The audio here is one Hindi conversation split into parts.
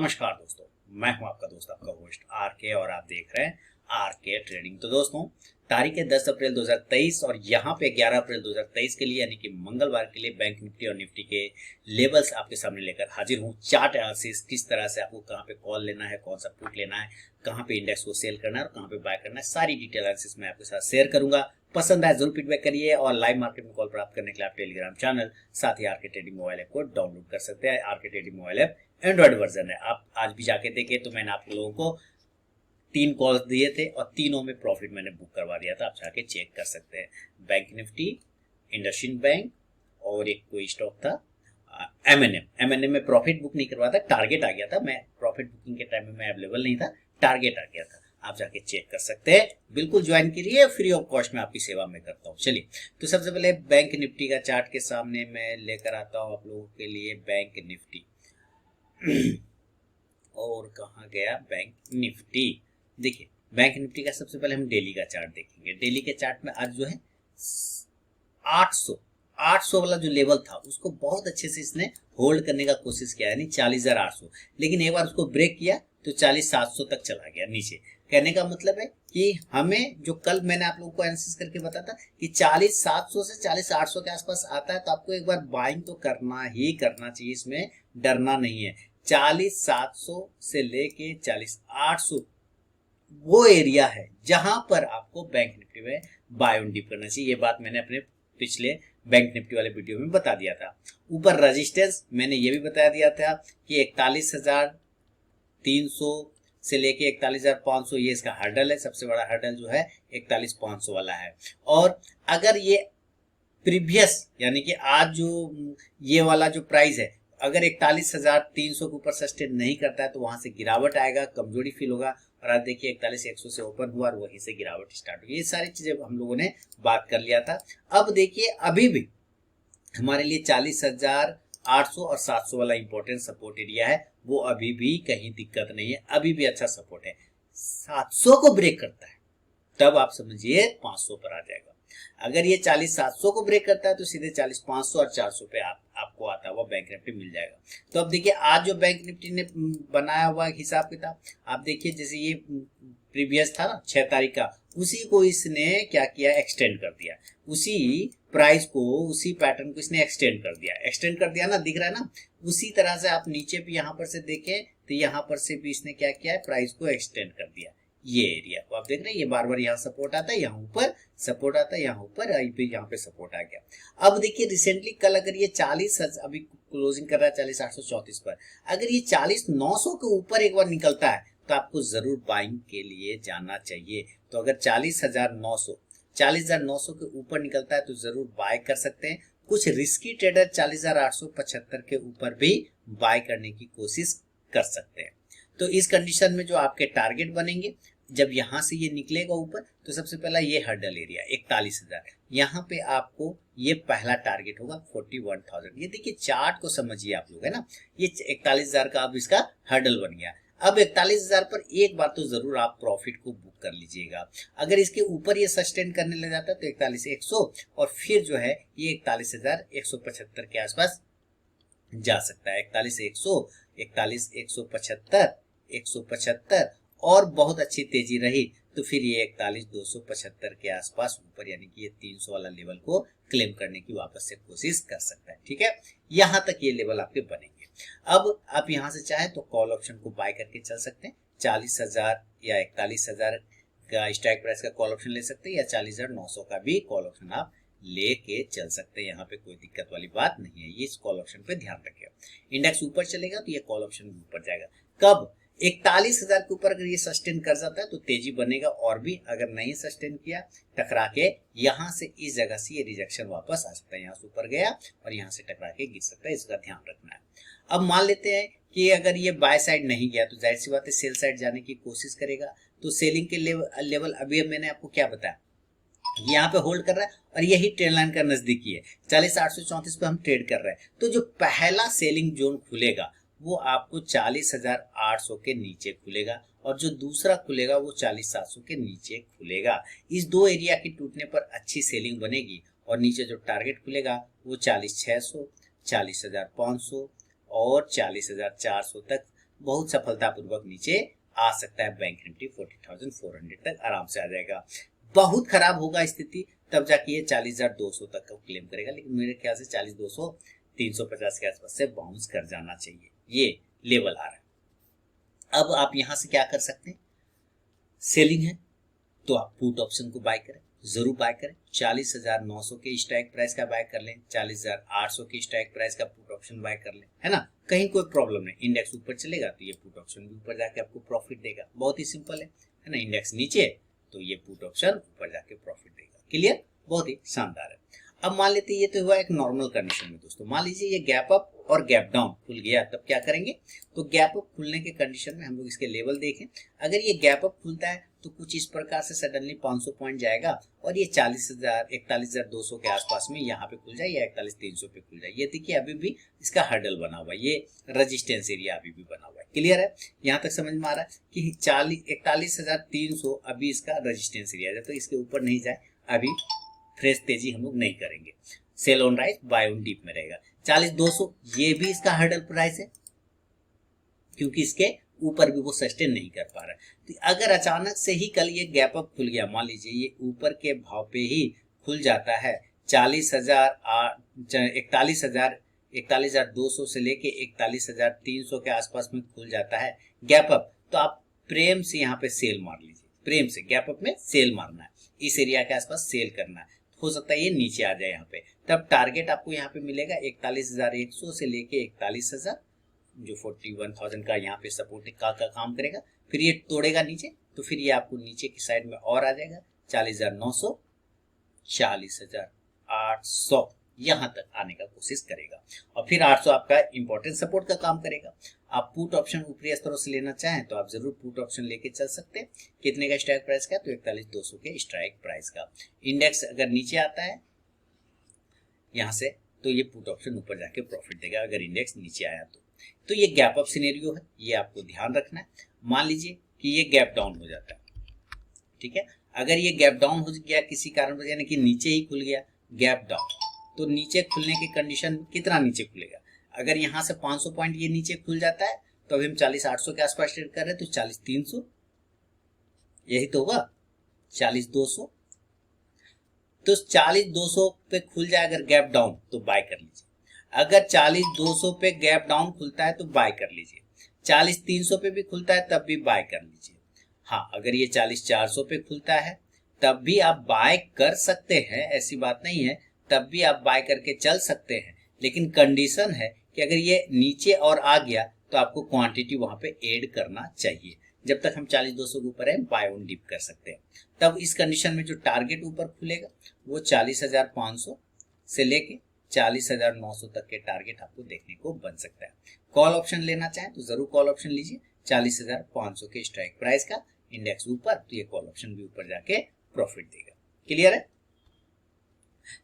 नमस्कार दोस्तों, मैं हूं आपका दोस्त आपका होस्ट आर के और आप देख रहे हैं आर के ट्रेडिंग। तो दोस्तों, तारीख है 10 अप्रैल 2023 और यहाँ पे 11 अप्रैल 2023 के लिए यानी कि मंगलवार के लिए बैंक निफ्टी और निफ्टी के लेवल्स आपके सामने लेकर हाजिर हूँ। चार्ट एनालिसिस, किस तरह से आपको कहाँ पे कॉल लेना है, कौन सा पुट लेना है, कहाँ पे इंडेक्स को सेल करना है और कहाँ पे बाय करना है, सारी डिटेल एनालिसिस मैं आपके साथ शेयर करूंगा। पसंद आए जरूर फीडबैक करिए और लाइव मार्केट में कॉल प्राप्त करने के लिए आप टेलीग्राम चैनल साथ ही आरके ट्रेडिंग मोबाइल ऐप को डाउनलोड कर सकते हैं। RK trading mobile app Android version है। आप आज भी जाके देखें तो मैंने आप लोगों को 3 कॉल्स दिए थे और तीनों में प्रॉफिट मैंने बुक करवा दिया था। आप जाके चेक कर सकते हैं। बैंक निफ्टी, इंडसइंड बैंक और एक कोई स्टॉक था एमएनएम में प्रॉफिट बुक नहीं करवा था, टारगेट आ गया था। मैं प्रॉफिट बुकिंग के टाइम में मैं अवेलेबल नहीं था, टारगेट आ गया था। आप जाके चेक कर सकते हैं। बिल्कुल ज्वाइन कीजिए, फ्री ऑफ कॉस्ट में आपकी सेवा में करता हूँ। चलिए, तो सबसे पहले बैंक निफ्टी का चार्ट के सामने मैं लेकर आता हूँ आप लोगों के लिए बैंक निफ्टी। और कहाँ गया बैंक निफ्टी? देखिए, बैंक निफ्टी का सबसे पहले हम डेली का चार्ट देखेंगे। डेली के चार्ट में आज जो है 800 वाला जो लेवल था उसको बहुत अच्छे से इसने होल्ड करने का कोशिश किया, यानी 40,800। लेकिन एक बार उसको ब्रेक किया तो 40,700 तक चला गया नीचे। कहने का मतलब है कि हमें जो कल मैंने आप लोगों को एनालिसिस करके बताया था कि 40,700 से 40,800 के आसपास आता है तो आपको एक बार बाइंग तो करना ही करना चाहिए, इसमें डरना नहीं है। 40,700 से लेके 40,800 वो एरिया है जहां पर आपको बैंक निफ्टी में बाय ऑन डिप करना चाहिए। ये बात मैंने अपने पिछले बैंक निफ्टी वाले वीडियो में बता दिया था। ऊपर रेजिस्टेंस मैंने ये भी बता दिया था कि 41,300 से लेके 41,500 ये इसका हर्डल है। सबसे बड़ा हर्डल जो है 41,500 वाला है। और अगर ये प्रीवियस यानी कि आज जो ये वाला जो प्राइस है, अगर 41,300 के ऊपर सस्टेन नहीं करता है तो वहां से गिरावट आएगा, कमजोरी फील होगा। और आज देखिए 41,100 से ओपन हुआ और वहीं से गिरावट स्टार्ट हुई। ये सारी चीजें हम लोगों ने बात कर लिया था। अब देखिए, अभी भी हमारे लिए 40,800 और 700 वाला इंपॉर्टेंट सपोर्ट एरिया है। वो अभी भी कहीं दिक्कत नहीं है, अभी भी अच्छा सपोर्ट है। 700 को ब्रेक करता है तब आप समझिए 500 पर आ जाएगा। अगर ये 40,700 को ब्रेक करता है तो सीधे 40,500 और 400 पे आपको आता हुआ बैंक निफ्टी मिल जाएगा। तो अब देखिए, आज जो बैंक निफ्टी ने बनाया हुआ हिसाब किताब आप देखिए, जैसे ये प्रीवियस था ना 6 तारीख का, उसी को इसने क्या किया, एक्सटेंड कर दिया। उसी प्राइस को, उसी पैटर्न को इसने एक्सटेंड कर दिया ना, दिख रहा है ना। उसी तरह से आप नीचे भी यहाँ पर से देखें तो यहाँ पर से भी इसने क्या किया है, प्राइस को एक्सटेंड कर दिया। ये एरिया को आप देख रहे हैं, ये बार बार यहाँ सपोर्ट आता है, यहाँ ऊपर सपोर्ट आता है, यहाँ ऊपर, फिर यहाँ पे सपोर्ट आ गया। अब देखिए, रिसेंटली कल अगर ये 40 अभी क्लोजिंग कर रहा है 40,834 पर, अगर ये 40,900 के ऊपर एक बार निकलता है तो आपको जरूर बाइंग के लिए जाना चाहिए। तो अगर 40,900 के ऊपर निकलता है तो जरूर बाय कर सकते हैं। कुछ रिस्की ट्रेडर 40,875 के ऊपर भी बाय करने की कोशिश कर सकते हैं। तो इस कंडीशन में जो आपके टारगेट बनेंगे, जब यहां से ये निकलेगा ऊपर, तो सबसे पहला ये हर्डल एरिया 41,000, यहाँ पे आपको ये पहला टारगेट होगा 41,000। ये देखिए, चार्ट को समझिए आप लोग, है ना। ये 41,000 का अब इसका हर्डल बन गया। अब 41,000 पर एक बार तो जरूर आप प्रॉफिट को बुक कर लीजिएगा। अगर इसके ऊपर ये सस्टेन करने लग जाता है तो 41,100 और फिर जो है ये 41,175 के आसपास जा सकता है। 41,100, 41,175, 175 और बहुत अच्छी तेजी रही तो फिर ये 41,275 के आसपास ऊपर, यानी कि ये 300 वाला लेवल को क्लेम करने की वापस से कोशिश कर सकता है। ठीक है, यहां तक ये लेवल आपके बनेंगे। अब आप यहां से चाहे तो कॉल ऑप्शन को बाय करके चल सकते हैं। 40,000 या 41,000 का स्ट्राइक प्राइस का कॉल ऑप्शन ले सकते हैं, या 40,900 का भी कॉल ऑप्शन आप लेके चल सकते हैं। यहाँ पे कोई दिक्कत वाली बात नहीं है। ये इस कॉल ऑप्शन पे ध्यान रखिएगा। इंडेक्स ऊपर चलेगा तो ये कॉल ऑप्शन भी ऊपर जाएगा। कब? 41,000 के ऊपर अगर ये सस्टेन कर जाता है तो तेजी बनेगा, और भी अगर नहीं सस्टेन किया टकरा के यहां से इस जगह से ये रिजेक्शन वापस आ सकता है। यहाँ से ऊपर गया और यहाँ से टकरा के गिर सकता है, इसका ध्यान रखना है। अब मान लेते हैं कि अगर ये बाय साइड नहीं गया तो जाहिर सी बात है सेल साइड जाने की कोशिश करेगा। तो सेलिंग के लेवल अभी मैंने आपको क्या बताया, यहाँ पे होल्ड कर रहा है और यही ट्रेंड लाइन का नजदीकी है। 40,834 पे हम ट्रेड कर रहे हैं। तो जो पहला सेलिंग जोन खुलेगा वो आपको 40,800 के नीचे खुलेगा, और जो दूसरा खुलेगा वो 40,700 के नीचे खुलेगा। इस दो एरिया की टूटने पर अच्छी सेलिंग बनेगी और नीचे जो टारगेट खुलेगा वो 40,600, 40,500 और 40,400 तक बहुत सफलतापूर्वक नीचे आ सकता है। बैंक निफ्टी 40,400 तक आराम से आ जाएगा। बहुत खराब होगा स्थिति तब जाके ये 40,200 तक का क्लेम करेगा, लेकिन मेरे ख्याल से 40,200 350 के आसपास से बाउंस कर जाना चाहिए, ये लेवल आ रहा है। अब आप यहां से क्या कर सकते हैं, सेलिंग है तो आप पुट ऑप्शन को बाय करें, जरूर बाय करें। 40,900 के स्ट्राइक प्राइस का बाय कर लें, 40,800 के स्ट्राइक प्राइस का पुट ऑप्शन बाय कर लें, है ना, कहीं कोई प्रॉब्लम नहीं। इंडेक्स ऊपर चलेगा तो ये पुट ऑप्शन भी ऊपर जाके आपको प्रॉफिट देगा, बहुत ही सिंपल है ना। इंडेक्स नीचे तो ये पुट ऑप्शन ऊपर जाके प्रॉफिट देगा। क्लियर, बहुत ही शानदार है। अब मान लेते ये तो हुआ एक नॉर्मल कंडीशन में दोस्तों। मान लीजिए ये गैप अप और गैप डाउन खुल गया, तब क्या करेंगे, तो गैप अप खुलने के कंडीशन में हम लोग इसके लेवल देखें। अगर ये गैप अप खुलता है तो कुछ इस प्रकार से सडनली 500 पॉइंट जाएगा और ये 41,200 के आसपास में यहाँ पे खुल जाए या 41,300 पे खुल जाए। ये देखिए अभी भी इसका हर्डल बना हुआ है, ये रेजिस्टेंस एरिया अभी भी बना हुआ है। क्लियर है, यहाँ तक समझ में आ रहा है कि 41,300 अभी इसका रेजिस्टेंस एरिया है, तो इसके ऊपर नहीं जाए, अभी फ्रेश तेजी हम लोग नहीं करेंगे। Sell on rise, buy on dip में रहेगा। 40,200 ये भी इसका हर्डल प्राइस है, क्योंकि इसके ऊपर भी वो सस्टेन नहीं कर पा रहा है। तो अगर अचानक से ही कल ये गैप अप खुल गया, मान लीजिए ये ऊपर के भाव पे ही खुल जाता है, 41,200 से लेके 41,300 के आसपास में खुल जाता है गैप अप, तो आप प्रेम से यहाँ पे सेल मार लीजिए। प्रेम से गैप अप में सेल मारना है, इस एरिया के आसपास सेल करना है। हो सकता है ये नीचे आ जाए यहाँ पे, तब टारगेट आपको यहाँ पे मिलेगा 41,100 से लेके 41,000, जो 41,000 का यहाँ पे सपोर्ट का काम करेगा। फिर ये तोड़ेगा नीचे, तो फिर ये आपको नीचे की साइड में और आ जाएगा 40,900, 40,800 यहाँ तक आने का कोशिश करेगा, और फिर 800 आपका इंपॉर्टेंट सपोर्ट का काम करेगा। आप पुट ऑप्शन ऊपरी स्तरों से लेना चाहें तो आप जरूर पुट ऑप्शन लेके चल सकते हैं। कितने का स्ट्राइक प्राइस का, तो 41,200 के स्ट्राइक प्राइस का। इंडेक्स अगर नीचे आता है यहाँ से तो ये पुट ऑप्शन ऊपर जाके प्रॉफिट देगा, अगर इंडेक्स नीचे आया तो ये गैप अप सिनेरियो है, ये आपको ध्यान रखना है। मान लीजिए कि ये गैप डाउन हो जाता है, ठीक है, अगर ये गैप डाउन हो गया किसी कारण, यानी कि नीचे ही खुल गया गैप डाउन, तो नीचे खुलने की कंडीशन कितना नीचे खुलेगा, अगर यहाँ से 500 पॉइंट ये नीचे खुल जाता है तो अभी हम 40,800 के आसपास ट्रेड कर रहे हैं, तो 40,300 यही तो होगा, 40,200, तो 40,200 पे खुल जाए अगर गैप डाउन तो बाय कर लीजिए। अगर 40,200 पे गैप डाउन खुलता है तो बाय कर लीजिए, 40,300 पे भी खुलता है तब भी बाय कर लीजिए। हाँ, अगर ये 40,400 पे खुलता है तब भी आप बाय कर सकते हैं, ऐसी बात नहीं है, तब भी आप बाय करके चल सकते हैं, लेकिन कंडीशन है कि अगर ये नीचे और आ गया तो आपको क्वांटिटी वहां पे ऐड करना चाहिए। जब तक हम 40,200 के ऊपर है बाय ऑन डिप कर सकते हैं। तब इस कंडीशन में जो टारगेट ऊपर खुलेगा वो 40,500 से लेके 40,900 तक के टारगेट आपको देखने को बन सकता है। कॉल ऑप्शन लेना चाहें तो जरूर कॉल ऑप्शन लीजिए, 40,500 के स्ट्राइक प्राइस का, इंडेक्स ऊपर तो ये कॉल ऑप्शन भी ऊपर जाके प्रॉफिट देगा। क्लियर है,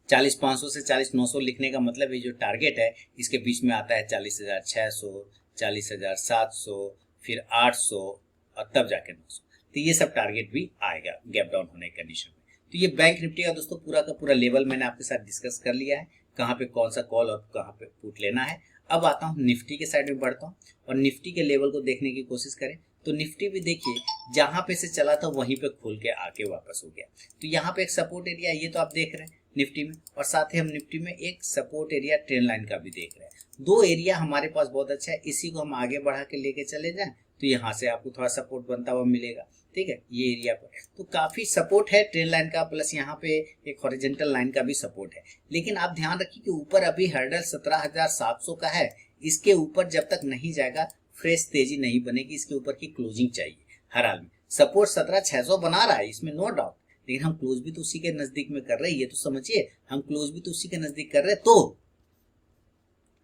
40,500 से 40,900 लिखने का मतलब ये जो टारगेट है इसके बीच में आता है 40,600, 40,700, फिर 800 और तब जाके 900, तो ये सब टारगेट भी आएगा गैप डाउन होने की कंडीशन में। तो ये बैंक निफ्टी का दोस्तों पूरा का पूरा लेवल मैंने आपके साथ डिस्कस कर लिया है, कहाँ पे कौन सा कॉल और कहाँ पे पुट लेना है। अब आता हूँ निफ्टी के साइड में बढ़ता हूँ और निफ्टी के लेवल को देखने की कोशिश करें। तो निफ्टी भी देखिए जहां पे से चला था वहीं पे खुल के आके वापस हो गया, तो यहाँ पे एक सपोर्ट एरिया ये तो आप देख रहे हैं निफ्टी में, और साथ ही हम निफ्टी में एक सपोर्ट एरिया ट्रेंड लाइन का भी देख रहे हैं। दो एरिया हमारे पास बहुत अच्छा है, इसी को हम आगे बढ़ा के लेके चले जाएं तो यहाँ से आपको थोड़ा सपोर्ट बनता हुआ मिलेगा। ठीक है, ये एरिया पर तो काफी सपोर्ट है ट्रेंड लाइन का, प्लस यहाँ पे एक हॉरिजॉन्टल लाइन का भी सपोर्ट है। लेकिन आप ध्यान रखिए कि ऊपर अभी हर्डल 17,700 का है, इसके ऊपर जब तक नहीं जाएगा फ्रेश तेजी नहीं बनेगी, इसके ऊपर की क्लोजिंग चाहिए हर हाल में। सपोर्ट 17,600 बना रहा है, इसमें नो डाउट, लेकिन हम क्लोज भी तो उसी के नजदीक में कर रहे हैं, ये तो समझिए, हम क्लोज भी तो उसी के नजदीक कर रहे हैं। तो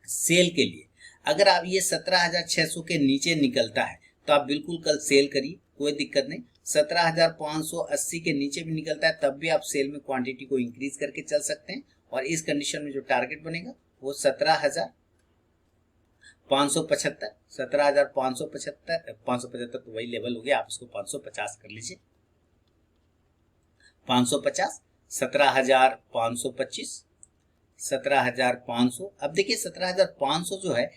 सेल के लिए अगर आप ये 17,600 के नीचे निकलता है तो आप बिल्कुल कल सेल करिए, कोई दिक्कत नहीं। 17,580 के नीचे भी निकलता है तब भी आप सेल में क्वांटिटी को इंक्रीज करके चल सकते हैं, और इस कंडीशन में जो टारगेट बनेगा वो 17,575, 17,575 तो वही लेवल हो गया, आप इसको 550 कर लीजिए, 550, 17,525, 17,500। अब देखिए 17,500 जो है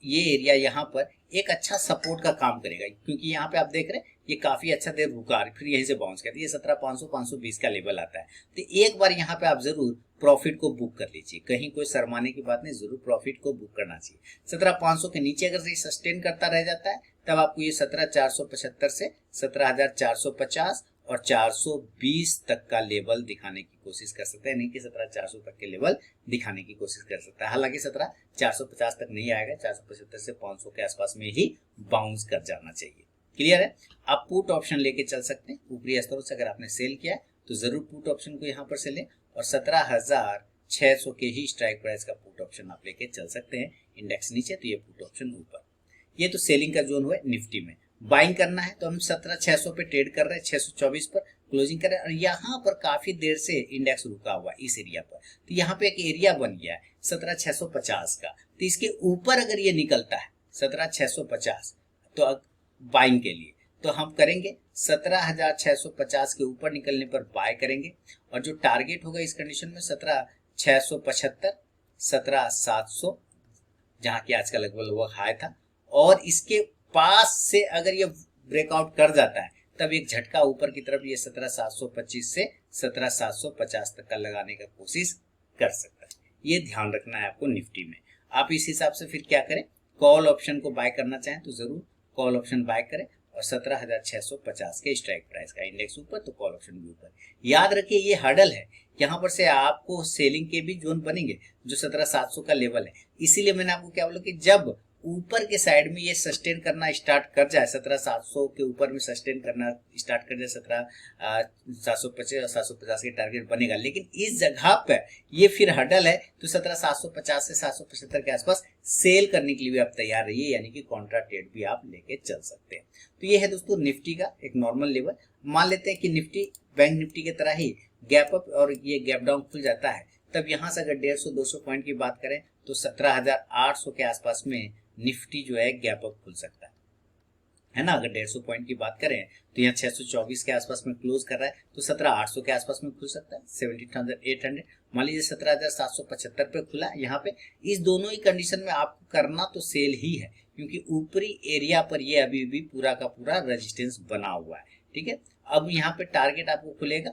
ये एरिया यहाँ पर एक अच्छा सपोर्ट का काम करेगा, क्योंकि यहाँ पे आप देख रहे हैं ये काफी अच्छा देर रुका, फिर यहीं से बाउंस करती है। 17,500 520 का लेवल आता है। तो एक बार यहाँ पे आप जरूर प्रॉफिट को बुक कर लीजिए, कहीं कोई शर्माने की बात नहीं, जरूर प्रॉफिट को बुक करना चाहिए। 17,500 के नीचे अगर ये सस्टेन करता रह जाता है तब आपको ये 17,475 से 17,450 और 420 तक का लेवल दिखाने की कोशिश कर सकते हैं, नहीं कि 17,400 तक के लेवल दिखाने की कोशिश कर सकता है। हालांकि 17,450 तक नहीं आएगा, 475 से 500 के आसपास में ही बाउंस कर जाना चाहिए। क्लियर है? आप पुट ऑप्शन लेके चल सकते हैं। ऊपरी स्तरों से अगर आपने सेल किया है तो जरूर पुट ऑप्शन को यहाँ पर से लें और 17,600 के ही स्ट्राइक प्राइस का पुट ऑप्शन आप लेके चल सकते हैं। इंडेक्स नीचे तो ये पुट ऑप्शन ऊपर। ये तो सेलिंग का जोन हुआ निफ्टी में। बाइंग करना है तो हम 17,600 पे ट्रेड कर रहे हैं, 624 पर क्लोजिंग कर रहे हैं और यहाँ पर काफी देर से इंडेक्स रुका हुआ है इस एरिया पर। तो यहाँ पे एक एरिया बन गया है 17,650 का। तो इसके ऊपर अगर ये निकलता है 17,650 तो बाइंग के लिए तो हम करेंगे 17,650 के ऊपर निकलने पर बाय करेंगे और जो टारगेट होगा इस कंडीशन में 17,675 17,700 जहां की आज का लगभग हाई था, और इसके पास से अगर ये ब्रेकआउट कर जाता है तब एक झटका ऊपर की तरफ ये 17,725 से 17,750 तक का लगाने का कोशिश कर सकता है। ये ध्यान रखना है आपको निफ्टी में। आप इस हिसाब से फिर क्या करें, कॉल ऑप्शन को बाय करना चाहें तो जरूर कॉल ऑप्शन बाय करें और 17,650 के स्ट्राइक प्राइस का इंडेक्स ऊपर तो कॉल ऑप्शन भी ऊपर। याद रखिए ये हर्डल है, यहाँ पर से आपको सेलिंग के भी जोन बनेंगे जो 17,700 का लेवल है। इसीलिए मैंने आपको क्या बोला कि जब ऊपर के साइड में ये सस्टेन करना स्टार्ट कर जाए, 17,700 के ऊपर में सस्टेन करना स्टार्ट कर जाए, 17,750 और 750 के टारगेट बनेगा। लेकिन इस जगह पर ये फिर हर्डल है तो 17,750 से 775 के आसपास सेल करने के लिए भी आप तैयार रहिए, यानी कि कॉन्ट्रा ट्रेड भी आप लेके चल सकते हैं। तो ये है दोस्तों निफ्टी का एक नॉर्मल लेवल। मान लेते हैं कि निफ्टी बैंक निफ्टी की तरह ही गैप अप और ये गैप डाउन खुल जाता है, तब यहाँ से अगर 150-200 पॉइंट की बात करें तो 17,800 के आसपास में निफ्टी जो है गैप अप खुल सकता है ना। अगर 150 पॉइंट की बात करें तो यहाँ 624 के आसपास में क्लोज कर रहा है तो 17,800 के आसपास में खुल सकता है। 17,800 मान लीजिए 17,775 पे खुला यहाँ पे। इस दोनों ही कंडीशन में आपको करना तो सेल ही है, क्योंकि ऊपरी एरिया पर ये अभी भी पूरा का पूरा रेजिस्टेंस बना हुआ है। ठीक है, अब यहाँ पे टारगेट आपको खुलेगा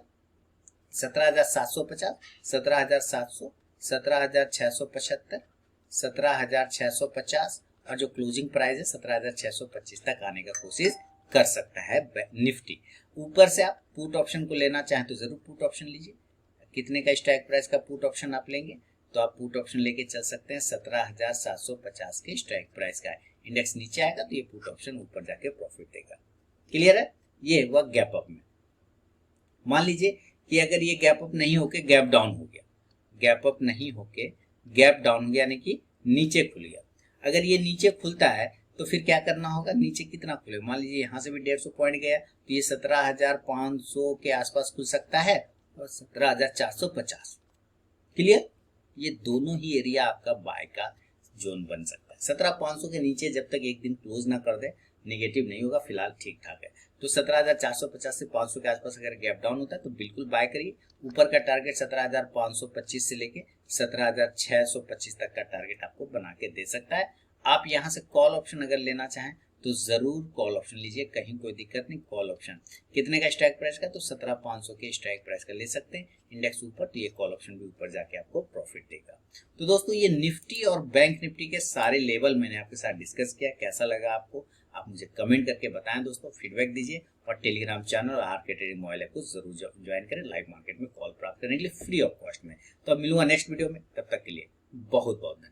17,750, 17,700, 17,675, 17,650 और जो क्लोजिंग प्राइस है 17,625 तक आने का कोशिश कर सकता है निफ्टी। ऊपर से आप पुट ऑप्शन को लेना चाहें तो जरूर पुट ऑप्शन लीजिए। कितने का स्ट्राइक प्राइस का पुट ऑप्शन आप लेंगे तो आप पुट ऑप्शन लेके चल सकते हैं 17,750 के स्ट्राइक प्राइस का है। इंडेक्स नीचे आएगा तो ये पुट ऑप्शन ऊपर जाके प्रॉफिट देगा। क्लियर है? ये हुआ गैप अप में। मान लीजिए कि अगर ये गैप अप नहीं होके गैप डाउन हो गया, गैप अप नहीं होके गैप डाउन हो गया, यानी कि नीचे खुल गया। अगर ये नीचे खुलता है तो फिर क्या करना होगा, नीचे कितना खुलेगा, मान लीजिए यहाँ से भी 150 पॉइंट गया तो ये 17,500 के आसपास खुल सकता है और 17,450। क्लियर? ये दोनों ही एरिया आपका बाय का जोन बन सकता है। 17,500 के नीचे जब तक एक दिन क्लोज ना कर दे नेगेटिव नहीं होगा, फिलहाल ठीक ठाक है। तो 17,450 से 500 के आसपास अगर गैप डाउन होता है तो बिल्कुल बाय करिए। ऊपर का टारगेट 17,525 से लेके 17,625 तक का टारगेट आपको बना के दे सकता है। आप यहाँ से कॉल ऑप्शन अगर लेना चाहें तो जरूर कॉल ऑप्शन लीजिए, कहीं कोई दिक्कत नहीं। कॉल ऑप्शन कितने का स्ट्राइक प्राइस का, तो 17,500 के स्ट्राइक प्राइस का ले सकते हैं। इंडेक्स ऊपर तो ये कॉल ऑप्शन भी ऊपर जाके आपको प्रॉफिट देगा। तो दोस्तों ये निफ्टी और बैंक निफ्टी के सारे लेवल मैंने आपके साथ डिस्कस किया। कैसा लगा आपको आप मुझे कमेंट करके बताएं दोस्तों, फीडबैक दीजिए और टेलीग्राम चैनल और आरके ट्रेडिंग मोबाइल ऐप को जरूर ज्वाइन करें लाइव मार्केट में कॉल प्राप्त करने के लिए फ्री ऑफ कॉस्ट में। तो अब मिलूंगा नेक्स्ट वीडियो में, तब तक के लिए बहुत बहुत धन्यवाद।